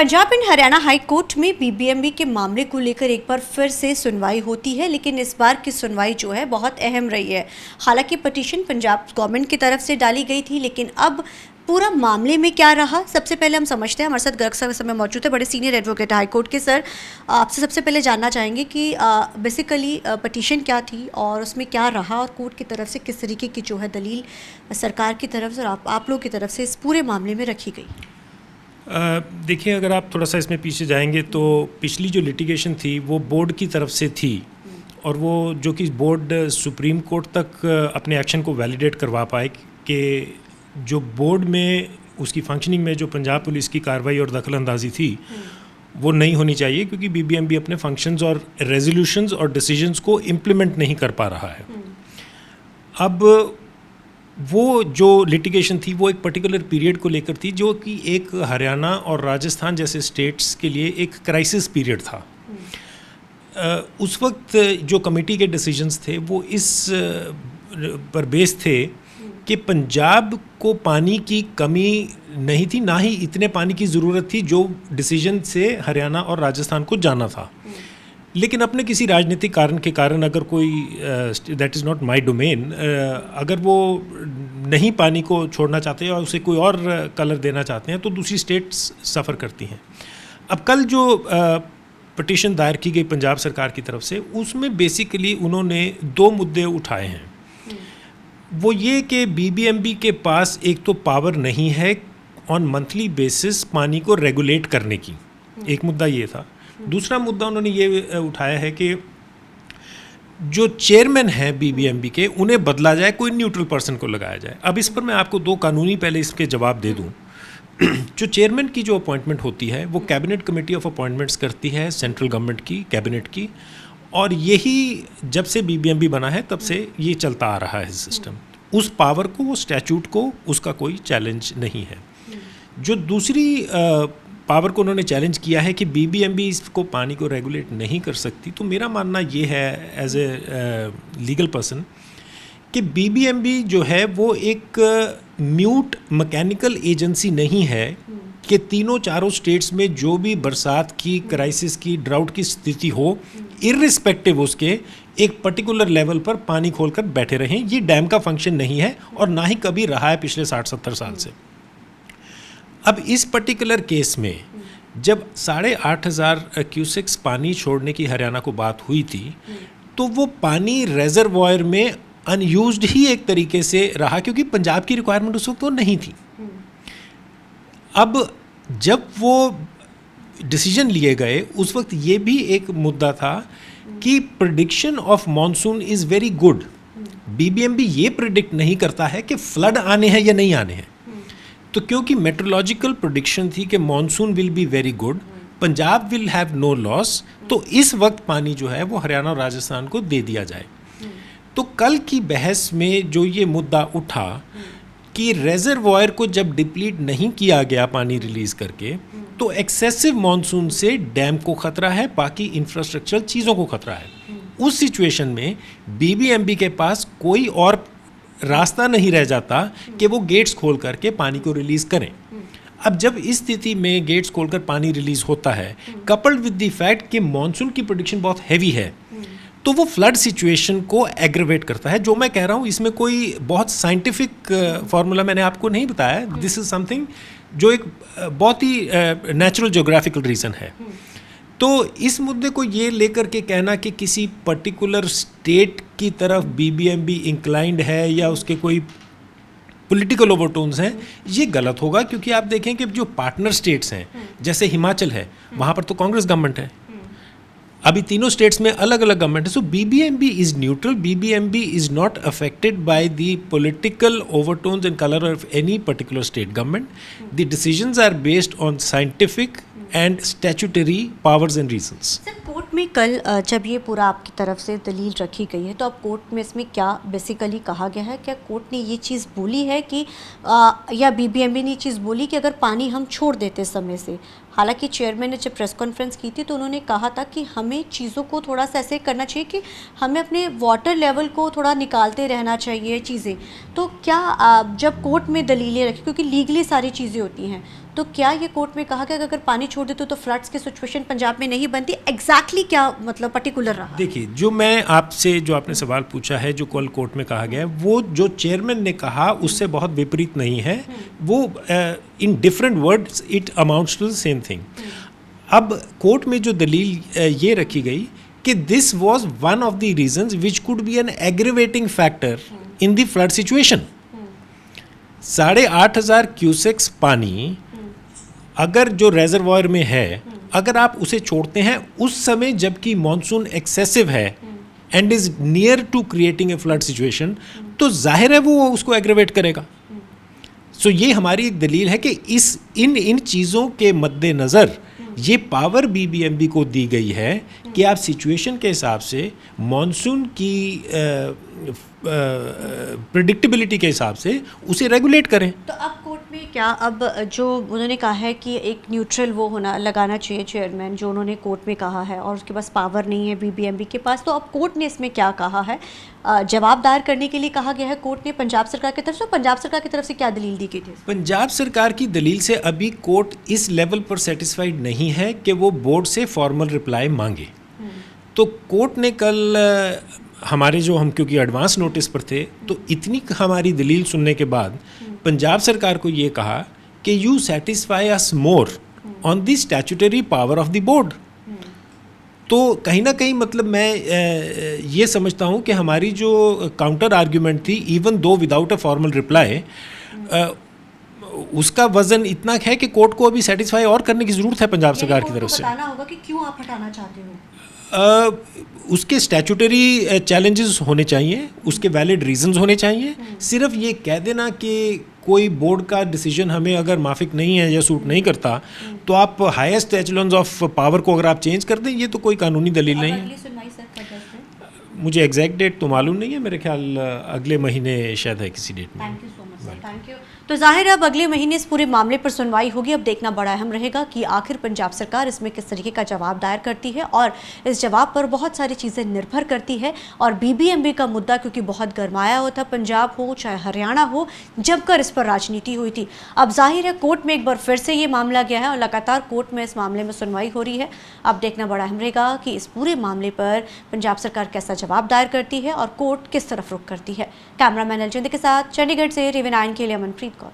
Punjab and Haryana high court में BBMB के मामले को लेकर एक बार फिर से सुनवाई होती है, लेकिन इस बार की सुनवाई जो है बहुत अहम रही है। हालांकि पिटीशन पंजाब गवर्नमेंट की तरफ से डाली गई थी, लेकिन अब पूरा मामले में क्या रहा, सबसे पहले हम समझते हैं। हमारे साथ गर्ग सर इस समय मौजूद है, बड़े सीनियर एडवोकेट हाई कोर्ट के। सर, आपसे सबसे पहले जानना चाहेंगे कि बेसिकली पिटीशन क्या थी और उसमें क्या रहा, और कोर्ट की तरफ से किस तरीके की जो है दलील सरकार की तरफ से और आप लोग की तरफ से इस पूरे मामले में रखी गई। देखिए, अगर आप थोड़ा सा इसमें पीछे जाएंगे तो पिछली जो लिटिगेशन थी वो बोर्ड की तरफ से थी, और वो जो कि बोर्ड सुप्रीम कोर्ट तक अपने एक्शन को वैलिडेट करवा पाए कि जो बोर्ड में उसकी फंक्शनिंग में जो पंजाब पुलिस की कार्रवाई और दखलंदाजी थी वो नहीं होनी चाहिए, क्योंकि बीबीएमबी अपने फंक्शंस और रेजोल्यूशंस और डिसीजंस को इम्प्लीमेंट नहीं कर पा रहा है। अब वो जो लिटिगेशन थी वो एक पर्टिकुलर पीरियड को लेकर थी, जो कि एक हरियाणा और राजस्थान जैसे स्टेट्स के लिए एक क्राइसिस पीरियड था। उस वक्त जो कमेटी के डिसीजंस थे वो इस पर बेस थे कि पंजाब को पानी की कमी नहीं थी, ना ही इतने पानी की ज़रूरत थी जो डिसीजन से हरियाणा और राजस्थान को जाना था। लेकिन अपने किसी राजनीतिक कारण के कारण अगर कोई that is not my domain, अगर वो नहीं पानी को छोड़ना चाहते हैं और उसे कोई और कलर देना चाहते हैं तो दूसरी स्टेट्स सफ़र करती हैं। अब कल जो पिटीशन दायर की गई पंजाब सरकार की तरफ से, उसमें बेसिकली उन्होंने दो मुद्दे उठाए हैं। वो ये कि बीबीएमबी के पास एक तो पावर नहीं है ऑन मंथली बेसिस पानी को रेगुलेट करने की, एक मुद्दा ये था। दूसरा मुद्दा उन्होंने ये उठाया है कि जो चेयरमैन हैं बीबीएमबी के, उन्हें बदला जाए, कोई न्यूट्रल पर्सन को लगाया जाए। अब इस पर मैं आपको दो कानूनी पहले इसके जवाब दे दूं। जो चेयरमैन की जो अपॉइंटमेंट होती है वो कैबिनेट कमेटी ऑफ अपॉइंटमेंट्स करती है, सेंट्रल गवर्नमेंट की, कैबिनेट की, और यही जब से बीबीएमबी बना है तब से ये चलता आ रहा है सिस्टम। उस पावर को, वो स्टैचूट को, उसका कोई चैलेंज नहीं है। जो दूसरी पावर को उन्होंने चैलेंज किया है कि बीबीएमबी इसको पानी को रेगुलेट नहीं कर सकती, तो मेरा मानना ये है एज ए लीगल पर्सन कि बीबीएमबी जो है वो एक म्यूट मैकेनिकल एजेंसी नहीं है कि तीनों चारों स्टेट्स में जो भी बरसात की, क्राइसिस की, ड्राउट की स्थिति हो, इर्रिस्पेक्टिव उसके एक पर्टिकुलर लेवल पर पानी खोलकर बैठे रहें। ये डैम का फंक्शन नहीं है और ना ही कभी रहा है पिछले 60-70 साल से। अब इस पर्टिकुलर केस में जब 8,500 क्यूसेक्स पानी छोड़ने की हरियाणा को बात हुई थी, तो वो पानी रेजरवॉयर में अनयूज्ड ही एक तरीके से रहा, क्योंकि पंजाब की रिक्वायरमेंट उस वक्त वो नहीं थी। अब जब वो डिसीजन लिए गए उस वक्त ये भी एक मुद्दा था कि prediction of monsoon is very good. BBMB ये प्रेडिक्ट नहीं करता है कि फ्लड आने हैं या नहीं आने हैं। तो क्योंकि मेट्रोलॉजिकल प्रेडिक्शन थी कि monsoon will be very good, Punjab will have no loss, तो इस वक्त पानी जो है वो हरियाणा और राजस्थान को दे दिया जाए। तो कल की बहस में जो ये मुद्दा उठा कि रेजरवॉयर को जब डिप्लीट नहीं किया गया पानी रिलीज करके, तो एक्सेसिव मॉनसून से डैम को खतरा है, बाकी इंफ्रास्ट्रक्चरल चीज़ों को खतरा है। उस सिचुएशन में बीबीएमबी के पास कोई और रास्ता नहीं रह जाता कि वो गेट्स खोल करके पानी को रिलीज़ करें। अब जब इस स्थिति में गेट्स खोलकर पानी रिलीज़ होता है, कपल्ड विद द फैक्ट कि मॉनसून की प्रेडिक्शन बहुत हैवी है, तो वो फ्लड सिचुएशन को एग्रेवेट करता है। जो मैं कह रहा हूँ इसमें कोई बहुत साइंटिफिक फार्मूला मैंने आपको नहीं बताया। दिस इज़ समथिंग जो एक बहुत ही नेचुरल ज्योग्राफिकल रीज़न है। तो इस मुद्दे को ये लेकर के कहना कि किसी पर्टिकुलर स्टेट की तरफ बीबीएमबी इंक्लाइंड है या उसके कोई पॉलिटिकल ओवरटोन्स हैं, ये गलत होगा। क्योंकि आप देखें कि जो पार्टनर स्टेट्स हैं, जैसे हिमाचल है, वहाँ पर तो कांग्रेस गवर्नमेंट है। अभी तीनों स्टेट्स में अलग अलग गवर्नमेंट है। So BBMB is neutral, BBMB is not affected by the political overtones and colour of any particular state government. The decisions are based on scientific and statutory powers and reasons. Sir, court में कल जब ये पूरा आपकी तरफ से दलील रखी गई है, तो अब कोर्ट में इसमें क्या बेसिकली कहा गया है? क्या कोर्ट ने ये चीज़ बोली है कि या बीबीएमबी ने ये चीज़ बोली कि अगर पानी हम छोड़ देते समय से, हालांकि चेयरमैन ने जब प्रेस कॉन्फ्रेंस की थी तो उन्होंने कहा था कि हमें चीज़ों को थोड़ा सा ऐसे करना चाहिए कि हमें अपने वाटर लेवल को थोड़ा निकालते रहना चाहिए चीज़ें। तो क्या जब कोर्ट में दलीलें रखी, क्योंकि लीगली सारी चीज़ें होती हैं, तो क्या ये कोर्ट में कहा गया कि अगर पानी छोड़ दे तो फ्लड्स की सिचुएशन पंजाब में नहीं बनती? एग्जैक्टली क्या मतलब पर्टिकुलर रहा? देखिए, जो मैं आपसे जो आपने सवाल पूछा है, जो कल कोर्ट में कहा गया है, वो जो चेयरमैन ने कहा उससे बहुत विपरीत नहीं है। वो in different words it amounts to the same thing. अब कोर्ट में जो दलील ये रखी गई कि this was one of the reasons which could be an aggravating factor in the flood situation. 8,500 cusecs पानी अगर जो रेजरवॉयर में है, अगर आप उसे छोड़ते हैं उस समय जबकि मॉनसून एक्सेसिव है and is near to creating a flood situation, तो जाहिर है वो उसको एग्रेवेट करेगा। सो ये हमारी एक दलील है कि इन चीज़ों के मद्देनज़र ये पावर बीबीएमबी को दी गई है कि आप सिचुएशन के हिसाब से मॉनसून की प्रिडिक्टेबिलिटी के हिसाब से उसे रेगुलेट करें। तो अब कोर्ट में क्या, अब जो उन्होंने कहा है कि एक न्यूट्रल वो होना लगाना चाहिए चेयरमैन, जो उन्होंने कोर्ट में कहा है, और उसके पास पावर नहीं है बीबीएमबी के पास, तो अब कोर्ट ने इसमें क्या कहा है? जवाब दायर करने के लिए कहा गया है कोर्ट ने पंजाब सरकार की तरफ से। पंजाब सरकार की तरफ से क्या दलील दी गई थी? पंजाब सरकार की दलील से अभी कोर्ट इस लेवल पर सेटिस्फाइड नहीं है कि वो बोर्ड से फॉर्मल रिप्लाई मांगे। तो कोर्ट ने कल हमारे जो हम क्योंकि एडवांस नोटिस पर थे, तो इतनी हमारी दलील सुनने के बाद पंजाब सरकार को ये कहा कि you satisfy us more on the statutory power of the board. तो कहीं ना कहीं मतलब मैं ये समझता हूँ कि हमारी जो काउंटर आर्ग्यूमेंट थी, even though without a formal reply, उसका वजन इतना है कि कोर्ट को अभी सेटिस्फाई और करने की ज़रूरत है पंजाब सरकार की तरफ से। बताना होगा कि क्यों आप हटाना चाहते हो। उसके स्टैट्यूटरी चैलेंजेस होने चाहिए, उसके वैलिड रीजंस होने चाहिए। सिर्फ ये कह देना कि कोई बोर्ड का डिसीजन हमें अगर माफिक नहीं है या सूट नहीं करता, तो आप हाईएस्ट एचेलॉन्स ऑफ पावर को अगर आप चेंज कर दें, ये तो कोई कानूनी दलील नहीं है। मुझे एग्जैक्ट डेट तो मालूम नहीं है, मेरे ख्याल अगले महीने शायद है किसी डेट में। Thank you so much sir, thank you. तो जाहिर है अब अगले महीने इस पूरे मामले पर सुनवाई होगी। अब देखना बड़ा अहम रहेगा कि आखिर पंजाब सरकार इसमें किस तरीके का जवाब दायर करती है, और इस जवाब पर बहुत सारी चीज़ें निर्भर करती है। और बीबीएमबी का मुद्दा क्योंकि बहुत गरमाया हुआ था, पंजाब हो चाहे हरियाणा हो, जमकर इस पर राजनीति हुई थी। अब जाहिर है कोर्ट में एक बार फिर से ये मामला गया है और लगातार कोर्ट में इस मामले में सुनवाई हो रही है। अब देखना बड़ा अहम रहेगा कि इस पूरे मामले पर पंजाब सरकार कैसा जवाब दायर करती है और कोर्ट किस तरफ रुख करती है। कैमरामैन अलजिंद के साथ चंडीगढ़ से TV9 के लिए अमनप्रीत कौर।